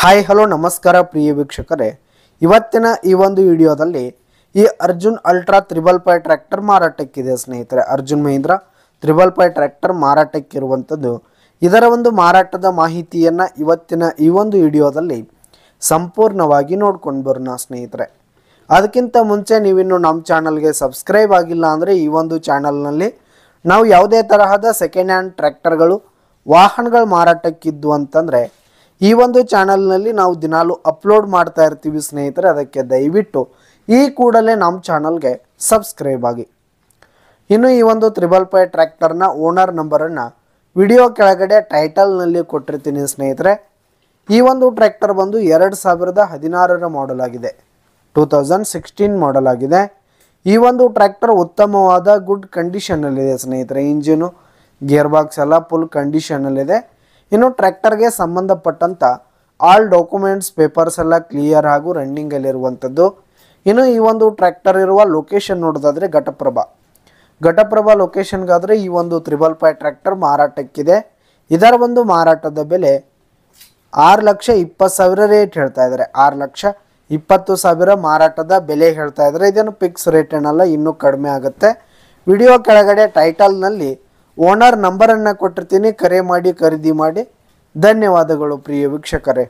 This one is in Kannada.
ಹಾಯ್ ಹಲೋ ನಮಸ್ಕಾರ ಪ್ರಿಯ ವೀಕ್ಷಕರೇ, ಇವತ್ತಿನ ಈ ಒಂದು ವಿಡಿಯೋದಲ್ಲಿ ಈ ಅರ್ಜುನ್ ಅಲ್ಟ್ರಾ 555 ಟ್ರ್ಯಾಕ್ಟರ್ ಮಾರಾಟಕ್ಕಿದೆ ಸ್ನೇಹಿತರೆ. ಅರ್ಜುನ್ ಮಹೀಂದ್ರಾ 555 ಟ್ರ್ಯಾಕ್ಟರ್ ಮಾರಾಟಕ್ಕಿರುವಂಥದ್ದು. ಇದರ ಒಂದು ಮಾರಾಟದ ಮಾಹಿತಿಯನ್ನು ಇವತ್ತಿನ ಈ ಒಂದು ವಿಡಿಯೋದಲ್ಲಿ ಸಂಪೂರ್ಣವಾಗಿ ನೋಡ್ಕೊಂಡು ಬರೋಣ ಸ್ನೇಹಿತರೆ. ಅದಕ್ಕಿಂತ ಮುಂಚೆ ನೀವಿನ್ನು ನಮ್ಮ ಚಾನಲ್ಗೆ ಸಬ್ಸ್ಕ್ರೈಬ್ ಆಗಿಲ್ಲ ಅಂದರೆ ಈ ಒಂದು ಚಾನಲ್ನಲ್ಲಿ ನಾವು ಯಾವುದೇ ತರಹದ ಸೆಕೆಂಡ್ ಹ್ಯಾಂಡ್ ಟ್ರ್ಯಾಕ್ಟರ್ಗಳು ವಾಹನಗಳು ಮಾರಾಟಕ್ಕಿದ್ದು ಅಂತಂದರೆ ಈ ಒಂದು ಚಾನಲ್ನಲ್ಲಿ ನಾವು ದಿನಾಲು ಅಪ್ಲೋಡ್ ಮಾಡ್ತಾ ಇರ್ತೀವಿ ಸ್ನೇಹಿತರೆ. ಅದಕ್ಕೆ ದಯವಿಟ್ಟು ಈ ಕೂಡಲೇ ನಮ್ಮ ಚಾನಲ್ಗೆ ಸಬ್ಸ್ಕ್ರೈಬ್ ಆಗಿ. ಇನ್ನು ಈ ಒಂದು 555 ಟ್ರ್ಯಾಕ್ಟರ್ನ ಓನರ್ ನಂಬರನ್ನು ವಿಡಿಯೋ ಕೆಳಗಡೆ ಟೈಟಲ್ನಲ್ಲಿ ಕೊಟ್ಟಿರ್ತೀನಿ ಸ್ನೇಹಿತರೆ. ಈ ಒಂದು ಟ್ರ್ಯಾಕ್ಟರ್ ಬಂದು 2016ರ ಮಾಡೆಲ್ ಆಗಿದೆ, 2016 ಮಾಡೆಲ್ ಆಗಿದೆ. ಈ ಒಂದು ಟ್ರ್ಯಾಕ್ಟರ್ ಉತ್ತಮವಾದ ಗುಡ್ ಕಂಡೀಷನಲ್ಲಿದೆ ಸ್ನೇಹಿತರೆ. ಇಂಜಿನು ಗೇರ್ ಬಾಕ್ಸ್ ಎಲ್ಲ ಫುಲ್ ಕಂಡೀಷನಲ್ಲಿದೆ. ಇನ್ನು ಟ್ರ್ಯಾಕ್ಟರ್ಗೆ ಸಂಬಂಧಪಟ್ಟಂಥ ಆಲ್ ಡಾಕ್ಯುಮೆಂಟ್ಸ್ ಪೇಪರ್ಸ್ ಎಲ್ಲ ಕ್ಲಿಯರ್ ಹಾಗೂ ರನ್ನಿಂಗಲ್ಲಿರುವಂಥದ್ದು. ಇನ್ನು ಈ ಒಂದು ಟ್ರ್ಯಾಕ್ಟರ್ ಇರುವ ಲೊಕೇಶನ್ ನೋಡೋದಾದರೆ ಘಟಪ್ರಭಾ ಲೊಕೇಶನ್ಗಾದರೆ ಈ ಒಂದು 555 ಟ್ರ್ಯಾಕ್ಟರ್ ಮಾರಾಟಕ್ಕಿದೆ. ಇದರ ಒಂದು ಮಾರಾಟದ ಬೆಲೆ 6,20,000 ರೇಟ್ ಹೇಳ್ತಾ ಇದ್ದಾರೆ. 6,20,000 ಮಾರಾಟದ ಬೆಲೆ ಹೇಳ್ತಾ ಇದ್ದಾರೆ. ಇದೇನು ಫಿಕ್ಸ್ ರೇಟ್ ಏನಲ್ಲ, ಇನ್ನೂ ಕಡಿಮೆ ಆಗುತ್ತೆ. ವಿಡಿಯೋ ಕೆಳಗಡೆ ಟೈಟಲ್ನಲ್ಲಿ ಓನರ್ ನಂಬರನ್ನು ಕೊಟ್ಟಿರ್ತೀನಿ, ಕರೆ ಮಾಡಿ ಖರೀದಿ ಮಾಡಿ. ಧನ್ಯವಾದಗಳು ಪ್ರಿಯ ವೀಕ್ಷಕರೇ.